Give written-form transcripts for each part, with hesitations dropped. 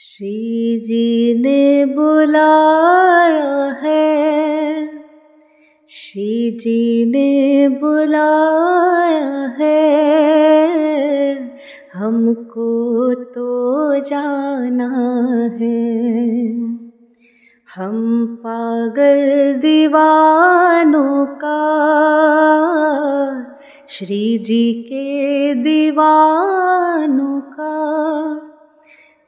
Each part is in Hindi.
श्री जी ने बुलाया है, श्री जी ने बुलाया है, हमको तो जाना है। हम पागल दीवानों का श्री जी के दीवानों का,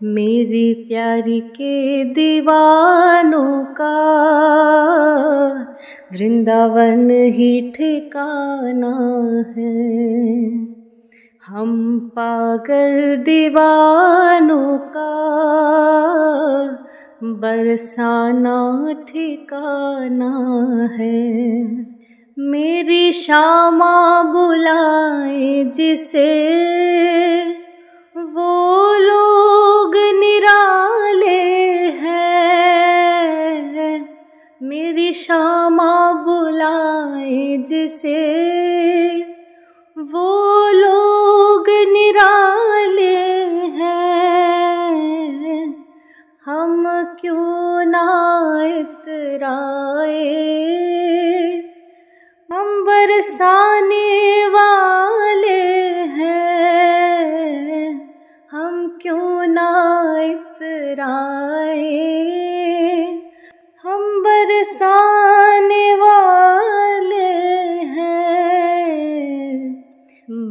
मेरी प्यारी के दीवानों का वृंदावन ही ठिकाना है। हम पागल दीवानों का बरसाना ठिकाना है। मेरी श्यामा बुलाए जिसे वो लोग निराले हैं। मेरी श्यामा बुलाए जिसे वो लोग निराले हैं। हम क्यों ना इतराए, हम बरसाने वाले हैं। हम क्यों ना इतराए, हम बरसाने वाले हैं।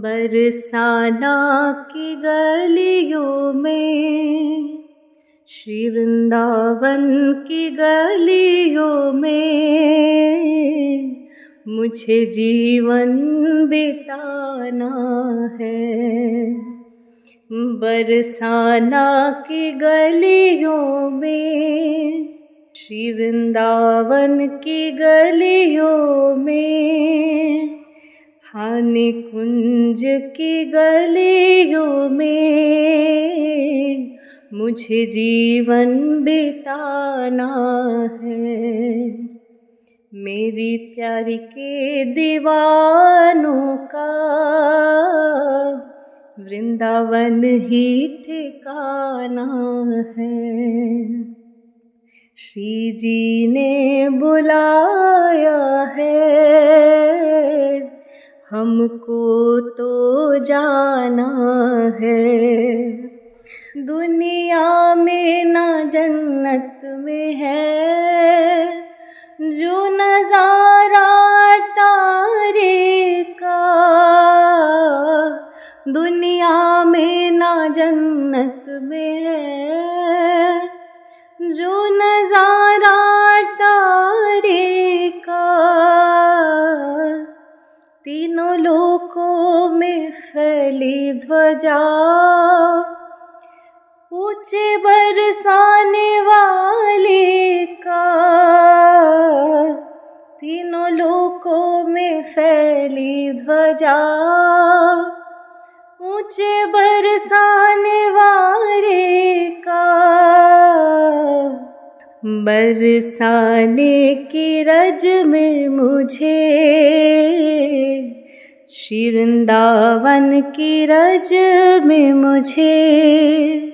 बरसाना की गलियों में, श्री वृंदावन की गलियों में मुझे जीवन बिताना है। बरसाना की गलियों में, श्री वृंदावन की गलियों में, हानि कुंज की गलियों में मुझे जीवन बिताना है। मेरी प्यारी के दीवानों का वृंदावन ही ठिकाना है। श्री जी ने बुलाया है, हमको तो जाना है। दुनिया में ना जन्नत में है जो नज़ारा तारे का। दुनिया में ना जन्नत में है जो नज़ारा तारे का। तीनों लोकों में फैली ध्वजा, ऊंचे बरसाने वाले का। तीनों लोकों में फैली ध्वजा, ऊंचे बरसाने वाले का। बरसाने की रज में मुझे, श्री वृंदावन की रज में मुझे,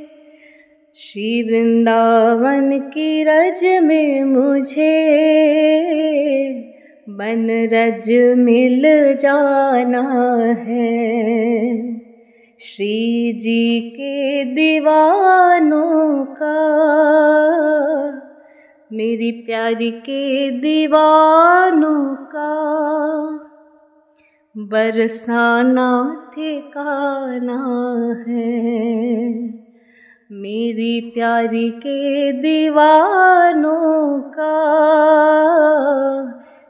श्री वृंदावन की रज में मुझे बन रज मिल जाना है। श्री जी के दीवानों का, मेरी प्यारी के दीवानों का बरसाना ठिकाना है। मेरी प्यारी के दीवानों का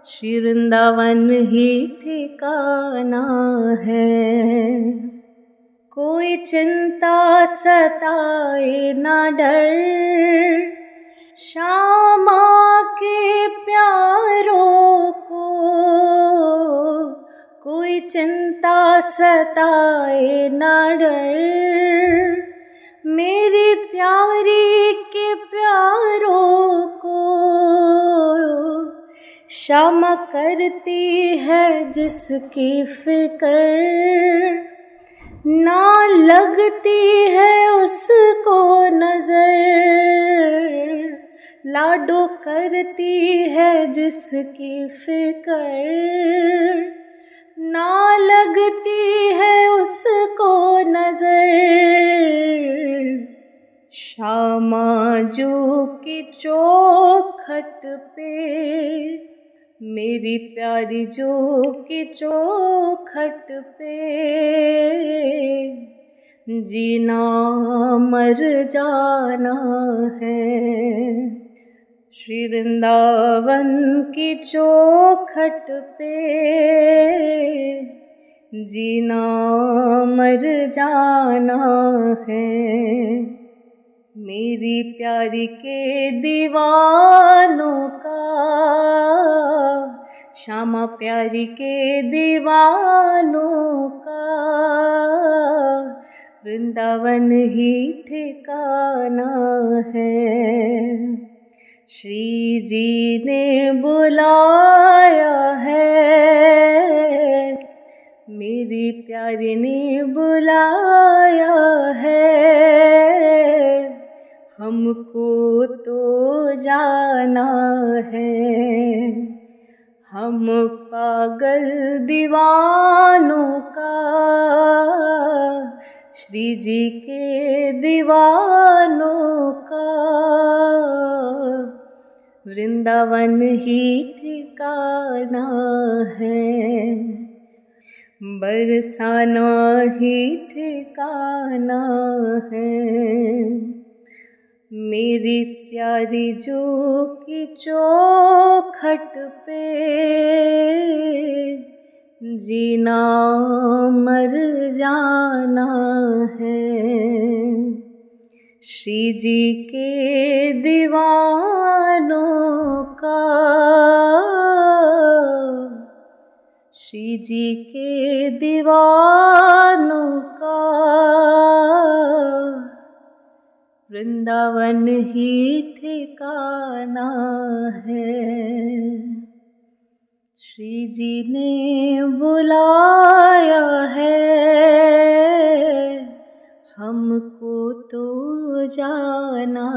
श्री वृंदावन ही ठिकाना है। कोई चिंता सताए ना डर श्यामा के प्यारों को। कोई चिंता सताए ना डर मेरी प्यारी के प्यारों को। श्यामा करती है जिसकी फिक्र, ना लगती है उसको नजर। लाडो करती है जिसकी फिकर, ना लगती है उसको नजर। श्यामा जो की चौखट पे, मेरी प्यारी जो की चौखट पे, जीना मर जाना है। श्री वृंदावन की चौखट पे, जीना मर जाना है। मेरी प्यारी के दीवानों का, श्यामा प्यारी के दीवानों का, वृंदावन ही ठिकाना है। श्री जी ने बुलाया है, मेरी प्यारी ने बुलाया है। हमको तो जाना है, हम पागल दीवानों का, श्री जी के दीवानों का, वृंदावन ही ठिकाना है। बरसाना ही ठिकाना है। मेरी प्यारी जो की चौखट पे, जीना मर जाना है। श्री जी के दीवानों का, श्री जी के दीवानों का, वृंदावन ही ठिकाना है। श्री जी ने बुलाया है, हमको तो जाना